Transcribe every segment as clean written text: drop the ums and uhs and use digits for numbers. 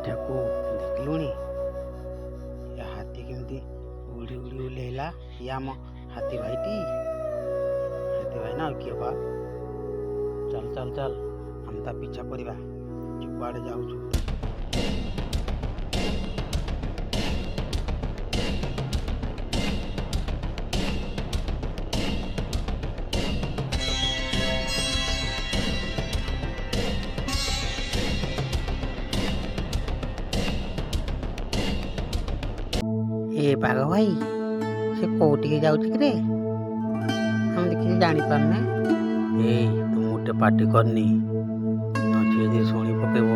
ଠାକୁ ଦେଖିଲୁଣି? ଏ ହାତୀ କେମିତି ଉଡ଼ି ଉଡ଼ି ଓହ୍ଲେଇଲା? ଇଏ ଆମ ହାତୀ ଭାଇଟି? ହାତୀ ଭାଇ ନା ଆଉ କିଏ ବା? ଚାଲ ଚାଲ ଚାଲ, ଆମେ ତା ପିଛା କରିବା। କୁଆଡ଼େ ଯାଉଛୁ? ଏ ପାଗ ଭାଇ, ସେ କୋଉଠିକି ଯାଉଛି କି ରେ? ଆମେ କିଛି ଜାଣିପାରୁନେ। ଏଇ ତୁ ମୋଟେ ପାଟି କରନି, ନଚି ଯଦି ଶୁଣି ପକେଇବ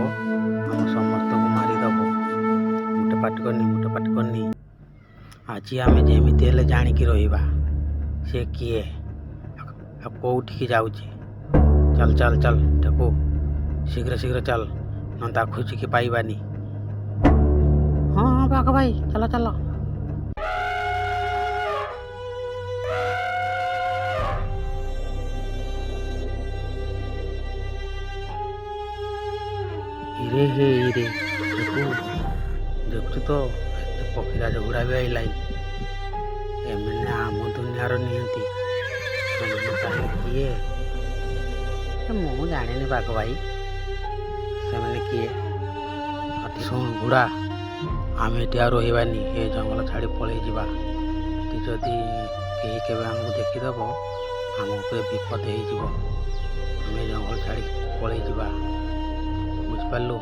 ଆମ ସମସ୍ତଙ୍କୁ ମାରିଦବ। ମୋଟେ ପାଟି କରନି। ଆଜି ଆମେ ଯେମିତି ହେଲେ ଜାଣିକି ରହିବା ସେ କିଏ ଆଉ କୋଉଠିକି ଯାଉଛି। ଚାଲ ଚାଲ ଚାଲ ଠାକୁ, ଶୀଘ୍ର ଶୀଘ୍ର ଚାଲ, ନ ତା ଖୋଜିକି ପାଇବାନି। ହଁ ହଁ ବାଘ ଭାଇ, ଚାଲ ଚାଲ। ଇରେ ଠାକୁ, ଦେଖୁଛୁ ତ ଏତେ ପକ୍ଷୀରାଜ ଗୁଡ଼ା ବି ଆଇଲାଣି। ଏମାନେ ଆମ ଦୁନିଆର ନିହାତି। ସେମାନେ ତାହେଲେ କିଏ? ମୁଁ ଜାଣିନି ବାଘ ଭାଇ, ସେମାନେ କିଏ? ଶୁଣ ବୁଢ଼ା, ଆମେ ଏଠି ଆଉ ରହିବାନି। ଏ ଜଙ୍ଗଲ ଛାଡ଼ି ପଳେଇ ଯିବା। ଏଠି ଯଦି କେହି କେବେ ଆମକୁ ଦେଖିଦେବ, ଆମ ଉପରେ ବିପଦ ହେଇଯିବ। ଆମେ ଜଙ୍ଗଲ ଛାଡ଼ି ପଳେଇ ଯିବା, ବୁଝିପାରିଲୁ?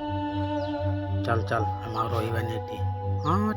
ଚାଲ ଚାଲ, ଆମେ ଆଉ ରହିବାନି ଏଠି। ହଁ।